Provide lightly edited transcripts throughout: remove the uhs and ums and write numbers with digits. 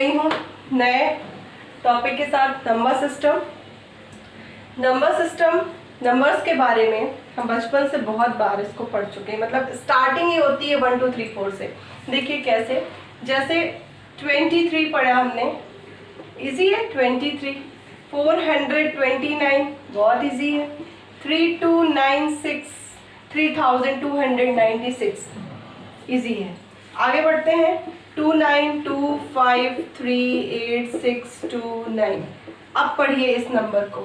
हूँ नए टॉपिक के साथ नंबर सिस्टम। नंबर्स के बारे में हम बचपन से बहुत बार इसको पढ़ चुके हैं, मतलब स्टार्टिंग ही होती है 1 2 3 4 से। देखिए कैसे, जैसे 23 पढ़ा हमने, इजी है 23। 429 बहुत इजी है। 3296 3296 इजी है। आगे बढ़ते हैं, 29253869। अब पढ़िए इस नंबर को,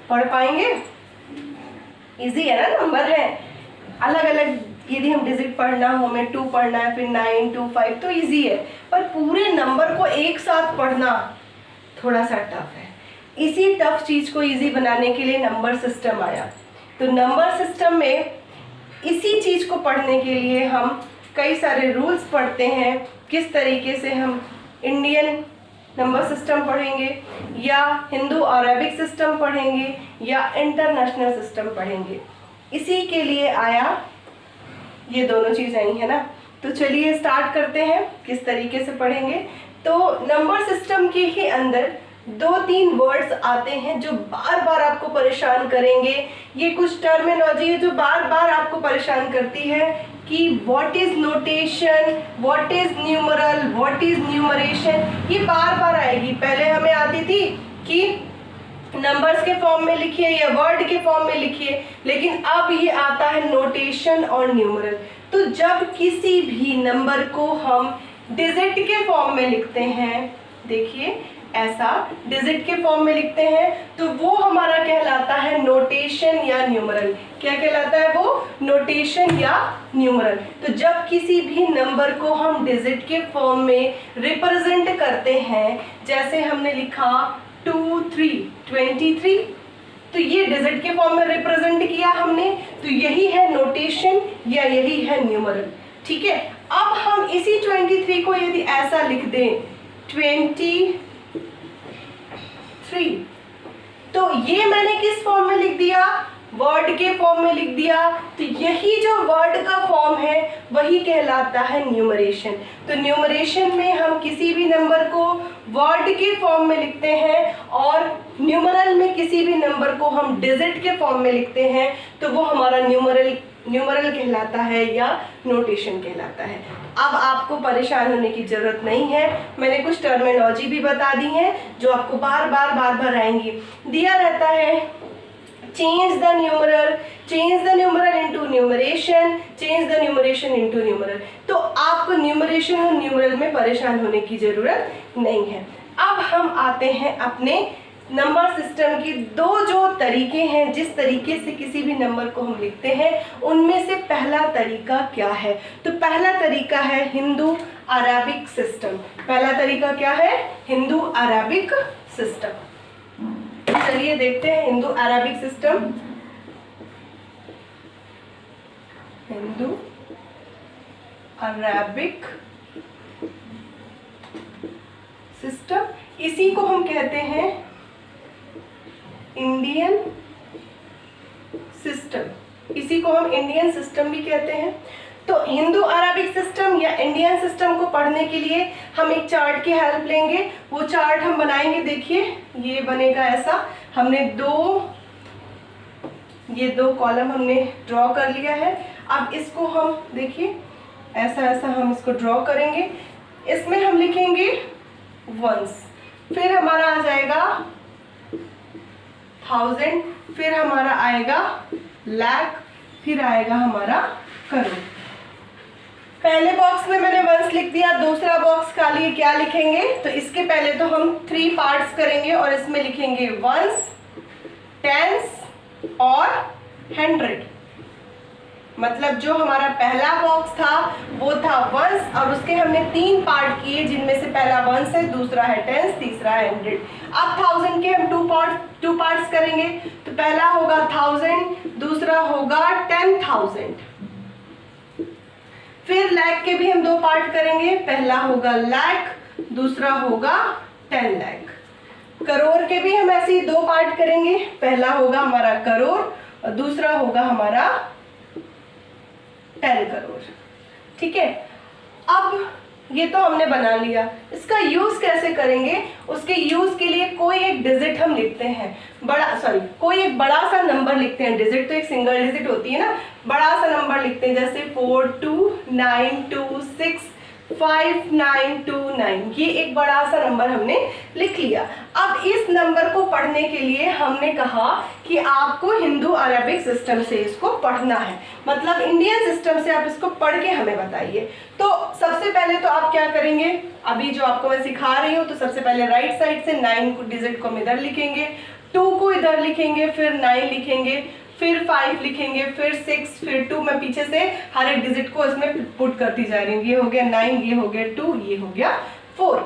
पढ़ पाएंगे? इजी है ना, नंबर है। अलग अलग यदि हम डिजिट पढ़ना हो, हमें 2 पढ़ना है, फिर 9 2 5 तो इजी है, पर पूरे नंबर को एक साथ पढ़ना थोड़ा सा टफ है। इसी टफ चीज को इजी बनाने के लिए नंबर सिस्टम आया। तो नंबर सिस्टम में इसी चीज को पढ़ने के लिए हम कई सारे रूल्स पढ़ते हैं, किस तरीके से हम इंडियन नंबर सिस्टम पढ़ेंगे या हिंदू अरेबिक सिस्टम पढ़ेंगे या इंटरनेशनल सिस्टम पढ़ेंगे। इसी के लिए आया, ये दोनों चीज़ आई है ना। तो चलिए स्टार्ट करते हैं किस तरीके से पढ़ेंगे। तो नंबर सिस्टम के ही अंदर 2-3 वर्ड्स आते हैं जो बार बार आपको परेशान करेंगे। ये कुछ टर्मिनोलॉजी है जो बार बार आपको परेशान करती है कि what is notation, what is numeral, what is numeration, ये बार बार आएगी। पहले हमें आती थी कि नंबर्स के फॉर्म में लिखिए या वर्ड के फॉर्म में लिखिए, लेकिन अब ये आता है नोटेशन और न्यूमरल। तो जब किसी भी नंबर को हम डिजिट के फॉर्म में लिखते हैं, देखिए ऐसा डिजिट के फॉर्म में लिखते हैं, तो वो हमारा कहलाता है नोटेशन या न्यूमरल। क्या कहलाता है वो? नोटेशन या न्यूमरल। तो जब किसी भी नंबर को हम डिजिट के फॉर्म में रिप्रेजेंट करते हैं, जैसे हमने लिखा 2 3 23, तो ये डिजिट के फॉर्म में रिप्रेजेंट किया हमने, तो यही है नोटेशन या यही है न्यूमरल। ठीक है, अब हम इसी 23 को यदि ऐसा लिख दें 23, तो ये मैंने किस फॉर्म में लिख दिया? वर्ड के फॉर्म में लिख दिया। तो यही जो वर्ड का फॉर्म है वही कहलाता है न्यूमरेशन। तो न्यूमरेशन में हम किसी भी नंबर को वर्ड के फॉर्म में लिखते हैं और न्यूमरल में किसी भी नंबर को हम डिजिट के फॉर्म में लिखते हैं, तो वो हमारा न्यूमरल कहलाता है या नोटेशन कहलाता है। अब आपको परेशान होने की जरूरत नहीं है, मैंने कुछ टर्मिनोलॉजी भी बता दी है जो आपको बार बार आएंगी। दिया रहता है change the numeral into numeration, change the numeration into numeral. तो आपको न्यूमरेशन और न्यूमरल में परेशान होने की जरूरत नहीं है। अब हम आते हैं अपने नंबर सिस्टम की दो जो तरीके हैं, जिस तरीके से किसी भी नंबर को हम लिखते हैं, उनमें से पहला तरीका क्या है? तो पहला तरीका है हिंदू अरेबिक सिस्टम। पहला तरीका क्या है? Hindu Arabic system. चलिए देखते हैं Hindu Arabic system. Hindu Arabic system, इसी को हम कहते हैं इंडियन सिस्टम। इसी को हम इंडियन सिस्टम भी कहते हैं। तो हिंदू अरेबिक सिस्टम या इंडियन सिस्टम को पढ़ने के लिए हम एक चार्ट की हेल्प लेंगे। वो चार्ट हम बनाएंगे, देखिए ये बनेगा ऐसा। हमने ये दो कॉलम हमने ड्रॉ कर लिया है। अब इसको हम देखिए ऐसा हम इसको ड्रॉ करेंगे। इसमें हम लिखेंगे वंस, फिर हमारा आ जाएगा 1000, फिर हमारा आएगा लाख, फिर आएगा हमारा करोड़। पहले बॉक्स में मैंने वंस लिख दिया, दूसरा बॉक्स का लिए क्या लिखेंगे? तो इसके पहले तो हम 3 पार्ट्स करेंगे और इसमें लिखेंगे वंस, टेंस और 100। मतलब जो हमारा पहला बॉक्स था वो था वंस और उसके हमने 3 पार्ट किए, जिनमें से पहला वंस है, दूसरा है टेंस, तीसरा है 100। अब 1000 के हम 2 पार्ट्स करेंगे। तो पहला होगा 1000, दूसरा होगा 10,000। फिर लाख के भी हम 2 पार्ट करेंगे, पहला होगा लाख, दूसरा होगा 10 लाख। करोड़ के भी हम ऐसे ही 2 पार्ट करेंगे, पहला होगा हमारा करोड़ और दूसरा होगा हमारा 10 करोड़। ठीक है, अब ये तो हमने बना लिया। इसका यूज कैसे करेंगे, उसके यूज के लिए कोई एक डिजिट हम लिखते हैं, कोई एक बड़ा सा नंबर लिखते हैं। डिजिट तो एक सिंगल डिजिट होती है ना, बड़ा सा नंबर लिखते हैं, जैसे 42926599, ये एक बड़ा सा नंबर हमने लिख लिया। अब इस नंबर को पढ़ने के लिए हमने कहा कि आपको हिंदू अरेबिक सिस्टम से इसको पढ़ना है, मतलब इंडियन सिस्टम से आप इसको पढ़ के हमें बताइए। तो सबसे पहले तो आप क्या करेंगे, अभी जो आपको मैं सिखा रही हूँ, तो सबसे पहले राइट साइड से 9 को डिजिट को हम इधर लिखेंगे, 2 को इधर लिखेंगे, फिर 9 लिखेंगे, फिर 5 लिखेंगे, फिर 6, फिर 2। मैं पीछे से हर एक डिजिट को इसमें पुट करती जा रही हूँ। ये हो गया 9, ये हो गया 2, ये हो गया 4।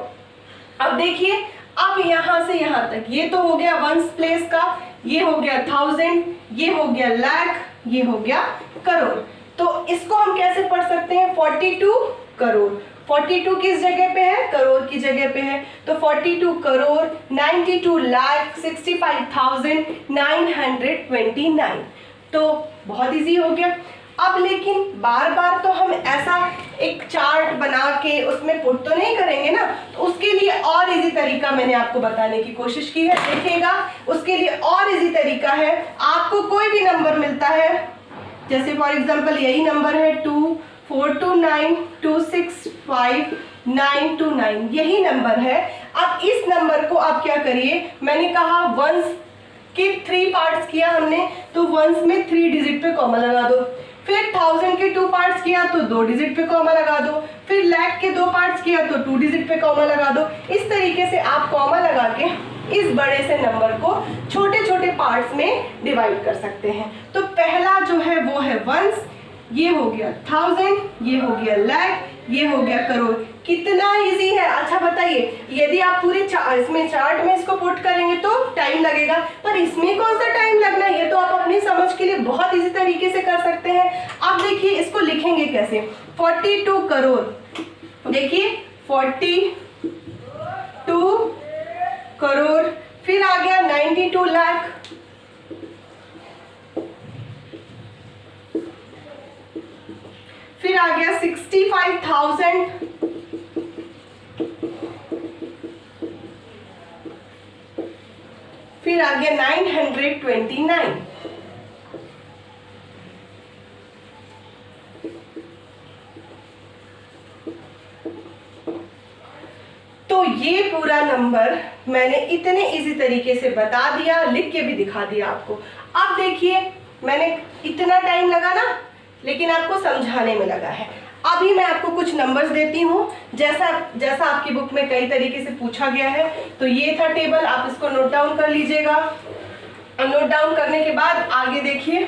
अब देखिए, अब यहाँ से यहाँ तक ये तो हो गया वंस प्लेस का, ये हो गया 1000, ये हो गया लाख, ये हो गया करोड़। तो इसको हम कैसे पढ़ सकते हैं, 42 करोड़। 42 किस जगह पे है, करोड़ की जगह पे है, तो 42 करोड़ 92,65,929। तो बहुत इजी हो गया। अब लेकिन बार बार तो हम ऐसा एक चार्ट बना के उसमें पुट तो नहीं करेंगे ना, तो उसके लिए और इजी तरीका मैंने आपको बताने की कोशिश की है। देखिएगा, उसके लिए और इजी तरीका है, आपको कोई भी नंबर मिलता है, जैसे फॉर एग्जांपल यही नंबर है 2429265929, यही नंबर है। अब इस नंबर को आप क्या करिए, मैंने कहा वंस के 3 पार्ट्स किया हमने, तो वंस में 3 डिजिट पे कॉमा लगा दो, फिर 1000 के 2 पार्ट्स किया तो 2 डिजिट पे कॉमा लगा दो, फिर लाख के 2 पार्ट्स किया तो 2 डिजिट पे कॉमा लगा दो। इस तरीके से आप कॉमा लगा के इस बड़े से नंबर को छोटे छोटे पार्ट्स में डिवाइड कर सकते हैं। तो पहला जो है वो है वंस, ये हो गया 1000, ये हो गया लाख, ये हो गया करोड़। कितना इजी है। अच्छा बताइए, यदि आप पूरे इसमें चार्ट में इसको पुट करेंगे तो टाइम लगेगा, पर इसमें कौन सा टाइम लगना है, ये तो आप अपनी समझ के लिए बहुत इजी तरीके से कर सकते हैं। अब देखिए इसको लिखेंगे कैसे, 42 करोड़, देखिए 42 करोड़, फिर आ गया 92 लाख, फिर आ गया 65,000, फिर आ गया 929। तो ये पूरा नंबर मैंने इतने इजी तरीके से बता दिया, लिख के भी दिखा दिया आपको। अब देखिए, मैंने इतना टाइम लगा ना, लेकिन आपको समझाने में लगा है। अभी मैं आपको कुछ नंबर्स देती हूँ, जैसा जैसा आपकी बुक में कई तरीके से पूछा गया है। तो ये था टेबल, आप इसको नोट डाउन कर लीजिएगा। नोट डाउन करने के बाद आगे देखिए,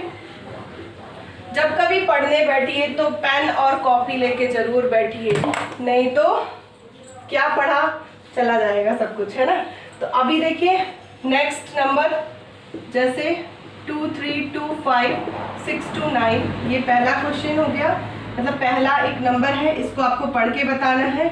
जब कभी पढ़ने बैठिए तो पेन और कॉपी लेके जरूर बैठिए, नहीं तो क्या पढ़ा चला जाएगा सब कुछ, है ना। तो अभी देखिए नेक्स्ट नंबर, जैसे 2 3 2 5 6 2 9, ये पहला क्वेश्चन हो गया, मतलब पहला एक नंबर है, इसको आपको पढ़ के बताना है।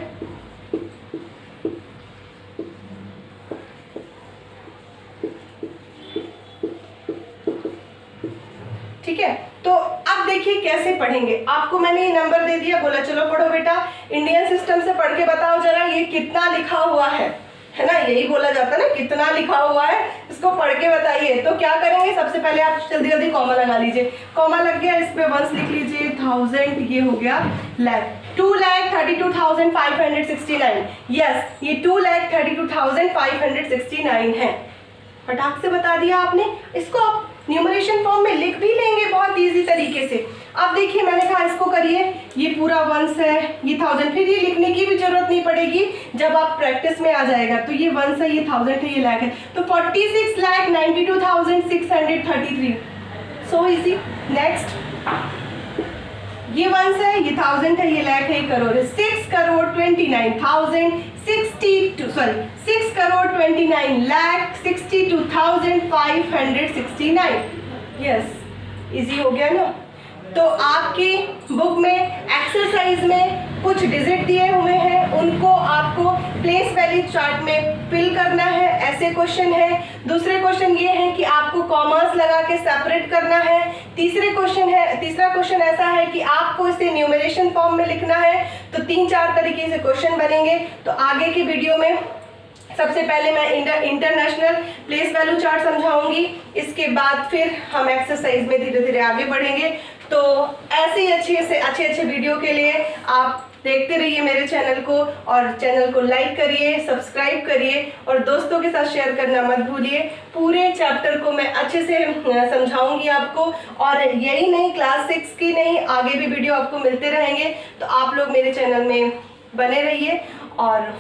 ठीक है, तो अब देखिए कैसे पढ़ेंगे। आपको मैंने ये नंबर दे दिया, बोला चलो पढ़ो बेटा, इंडियन सिस्टम से पढ़ के बताओ जरा ये कितना लिखा हुआ है ना, यही बोला जाता है ना, कितना लिखा हुआ है, इसको पढ़ के बताइए। तो क्या करेंगे, सबसे पहले आप जल्दी जल्दी कॉमा लगा लीजिए। कॉमा लग गया, इस पे वंस लिख लीजिए, 1000, ये हो गया लाख, 2,32,569। यस, ये 2,32,569 है। फटाक से बता दिया आपने। इसको आप न्यूमरेशन फॉर्म में लिख भी लेंगे बहुत इजी तरीके से। अब देखिए मैंने कहा इसको करिए, ये पूरा वंस है, ये 1000, फिर ये लिखने की भी जरूरत नहीं पड़ेगी, जब आप प्रैक्टिस में आ जाएगा। तो ये वंस है, ये 1000 है, ये लाख है, तो 46,92,633। So easy. नेक्स्ट, ये वंस है, ये 1000 है, ये लाख है, ये करोड़ है। 6,29,62,569। यस, इजी हो गया ना। तो आपकी बुक में एक्सरसाइज में कुछ डिजिट दिए हुए हैं, उनको आपको प्लेस वैल्यू चार्ट में फिल करना है। ऐसे ऐसे क्वेश्चन है। दूसरे क्वेश्चन ये है कि आपको कॉमर्स लगा के सेपरेट करना है। तीसरा क्वेश्चन ऐसा है कि आपको इसे न्यूमरेशन फॉर्म में लिखना है। तो 3-4 तरीके से क्वेश्चन बनेंगे। तो आगे की वीडियो में सबसे पहले मैं इंटरनेशनल प्लेस वैल्यू चार्ट समझाऊंगी, इसके बाद फिर हम एक्सरसाइज में धीरे धीरे आगे बढ़ेंगे। तो ऐसे ही अच्छे वीडियो के लिए आप देखते रहिए मेरे चैनल को, और चैनल को लाइक करिए, सब्सक्राइब करिए और दोस्तों के साथ शेयर करना मत भूलिए। पूरे चैप्टर को मैं अच्छे से समझाऊंगी आपको, और यही नहीं, क्लास 6 की नहीं, आगे भी वीडियो आपको मिलते रहेंगे। तो आप लोग मेरे चैनल में बने रहिए और